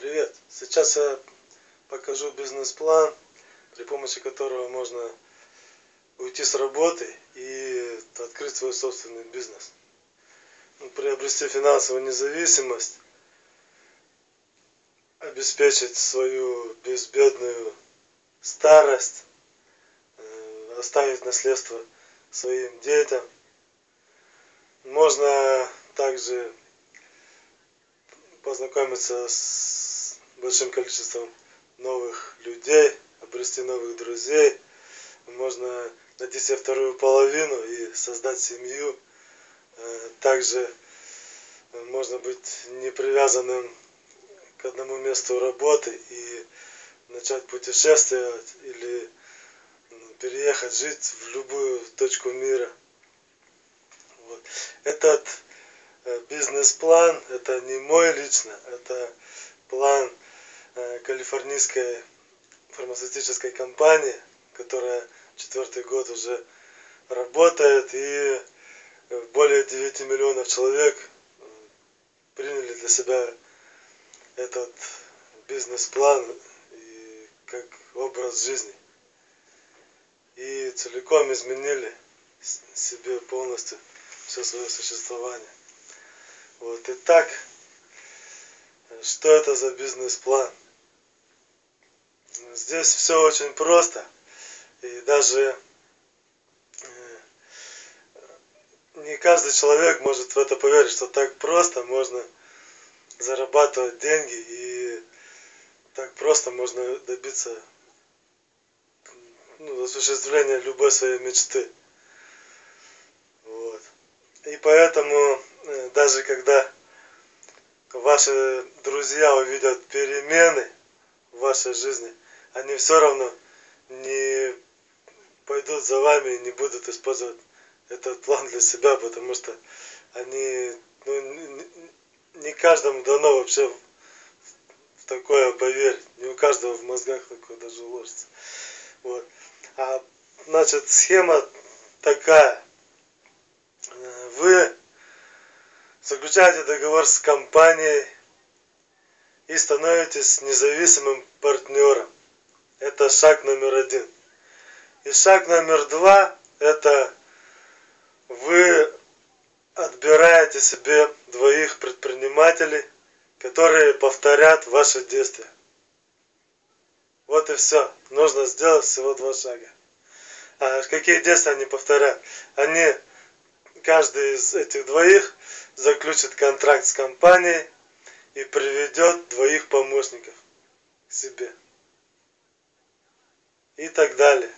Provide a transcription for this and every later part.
Привет! Сейчас я покажу бизнес-план, при помощи которого можно уйти с работы и открыть свой собственный бизнес. Приобрести финансовую независимость, обеспечить свою безбедную старость, оставить наследство своим детям. Можно также познакомиться с большим количеством новых людей, обрести новых друзей. Можно найти себе вторую половину и создать семью. Также можно быть не привязанным к одному месту работы и начать путешествовать или переехать жить в любую точку мира. Вот. Этот бизнес-план, это не мой лично, это план калифорнийской фармацевтической компании, которая 4-й год уже работает, и более 9 миллионов человек приняли для себя этот бизнес-план и как образ жизни. И целиком изменили себе полностью все свое существование. Вот. Итак, что это за бизнес-план? Здесь все очень просто. И даже не каждый человек может в это поверить, что так просто можно зарабатывать деньги и так просто можно добиться осуществления любой своей мечты. Вот. И поэтому даже когда ваши друзья увидят перемены в вашей жизни, они все равно не пойдут за вами и не будут использовать этот план для себя, потому что они, не каждому дано вообще в такое поверить. Не у каждого в мозгах такое даже уложится. Вот. Значит, схема такая. Вы заключаете договор с компанией и становитесь независимым партнером. Это шаг номер 1. И шаг номер 2 – это вы отбираете себе 2 предпринимателей, которые повторят ваши действия. Вот и все. Нужно сделать всего 2 шага. А какие действия они повторят? Каждый из этих 2 заключит контракт с компанией и приведет 2 помощников к себе. И так далее.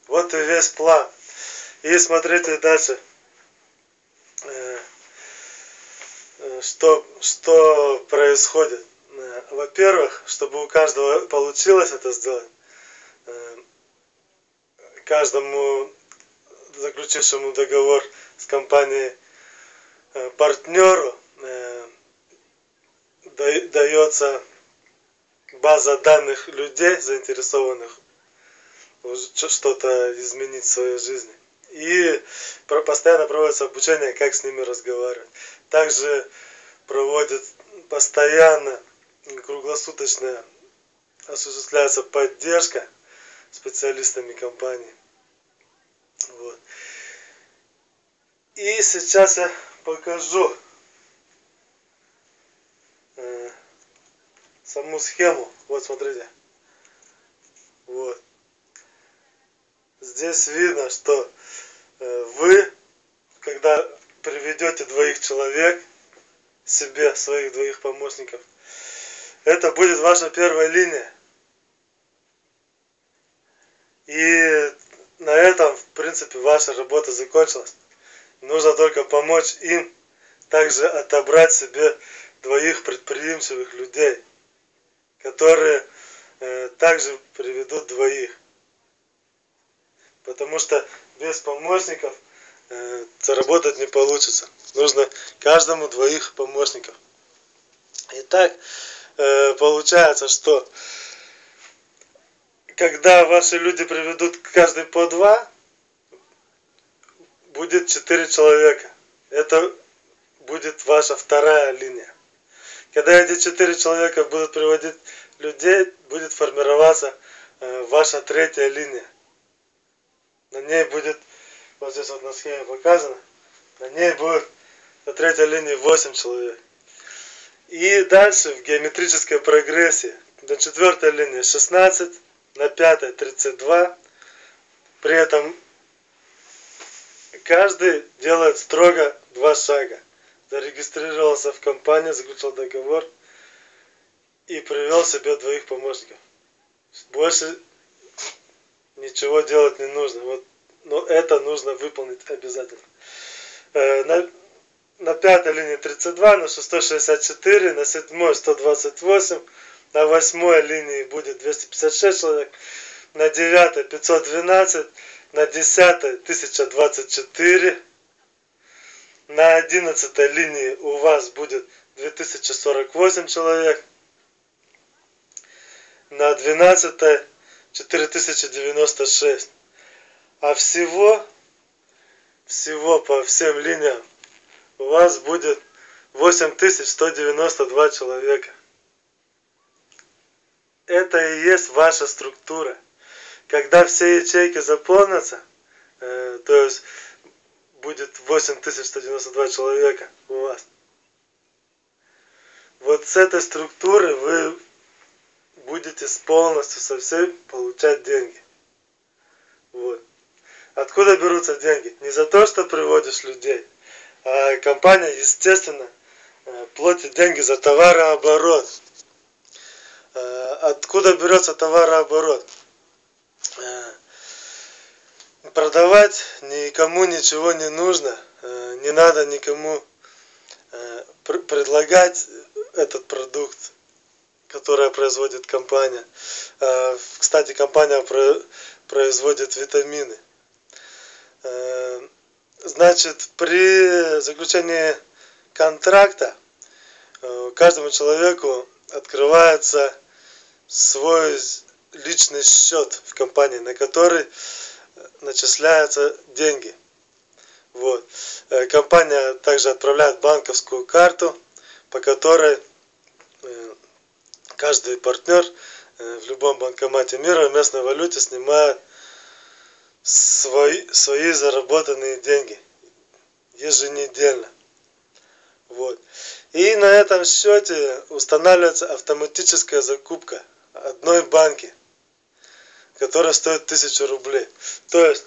Вот и весь план. И смотрите дальше, что происходит. Во-первых, чтобы у каждого получилось это сделать, каждому заключившему договор с компанией партнеру дается база данных людей, заинтересованных что-то изменить в своей жизни. И постоянно проводится обучение, как с ними разговаривать. Также проводит постоянно, круглосуточно осуществляется поддержка специалистами компании. Вот. И сейчас я покажу саму схему. Вот смотрите. Вот. Здесь видно, что вы, когда приведете 2 человек себе, своих 2 помощников, это будет ваша первая линия. И на этом, в принципе, ваша работа закончилась. Нужно только помочь им также отобрать себе 2 предприимчивых людей, которые также приведут 2. Потому что без помощников заработать не получится. Нужно каждому 2 помощников. Итак, получается, что когда ваши люди приведут каждый по 2, будет 4 человека. Это будет ваша вторая линия. Когда эти 4 человека будут приводить людей, будет формироваться ваша третья линия. На ней будет, вот здесь вот на схеме показано, на ней будет на третьей линии 8 человек. И дальше в геометрической прогрессии на четвертой линии 16, на пятой 32. При этом каждый делает строго 2 шага. Зарегистрировался в компании, заключил договор и привел себе 2 помощников. Больше ничего делать не нужно. Вот, но это нужно выполнить обязательно. На 5 линии 32, на 6 64, на 7 128, на 8 линии будет 256 человек, на 9 512, на 10 1024, на 11 линии у вас будет 2048 человек, на 12 4096. А всего по всем линиям у вас будет 8192 человека. Это и есть ваша структура. Когда все ячейки заполнятся, то есть будет 8192 человека у вас. Вот с этой структуры вы будете полностью со всей получать деньги. Вот. Откуда берутся деньги? Не за то, что приводишь людей, а компания, естественно, платит деньги за товарооборот. Откуда берется товарооборот? Продавать никому ничего не нужно, не надо никому предлагать этот продукт, который производит компания. Кстати, компания производит витамины. Значит, при заключении контракта каждому человеку открывается свой личный счет в компании, на который начисляются деньги. Вот. Компания также отправляет банковскую карту, по которой каждый партнер в любом банкомате мира в местной валюте снимает свои заработанные деньги еженедельно. Вот. И на этом счете устанавливается автоматическая закупка одной банки, которая стоит 1000 рублей. То есть,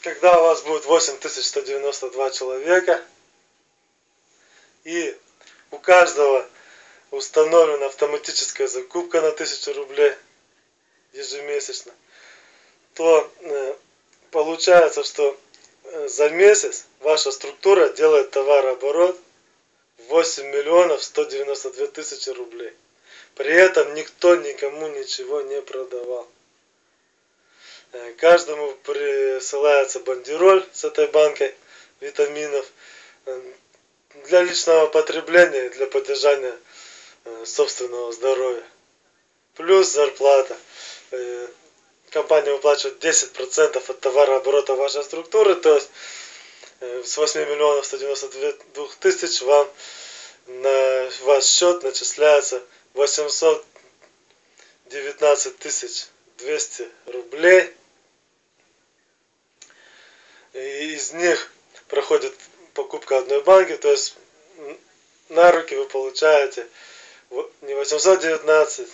когда у вас будет 8192 человека, и у каждого установлена автоматическая закупка на 1000 рублей ежемесячно, то получается, что за месяц ваша структура делает товарооборот 8 миллионов 192 тысячи рублей. При этом никто никому ничего не продавал. Каждому присылается бандероль с этой банкой витаминов для личного потребления, для поддержания собственного здоровья. Плюс зарплата. Компания выплачивает 10% от товарооборота вашей структуры, то есть с 8 миллионов 192 тысяч вам на ваш счет начисляется 819 200 рублей. И из них проходит покупка одной банки, то есть на руки вы получаете не 819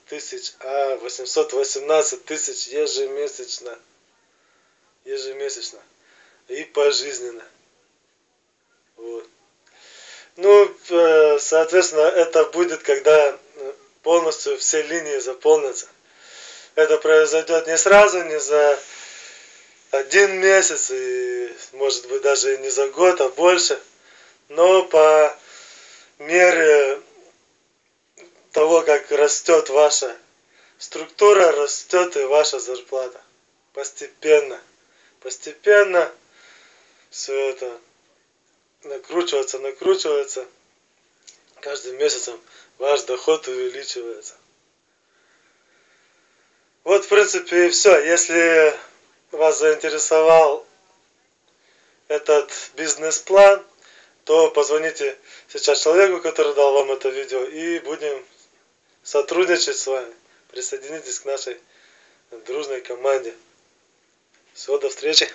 тысяч, а 818 тысяч ежемесячно. И пожизненно. Вот. Ну, соответственно, это будет, когда полностью все линии заполнятся. Это произойдет не сразу, не за 1 месяц, и может быть даже не за год, а больше. Но по мере того, как растет ваша структура, растет и ваша зарплата. Постепенно все это накручивается. Каждым месяцем ваш доход увеличивается. Вот, в принципе, и все. Если вас заинтересовал этот бизнес-план, то позвоните сейчас человеку, который дал вам это видео, и будем сотрудничать с вами. Присоединитесь к нашей дружной команде. Всего, до встречи.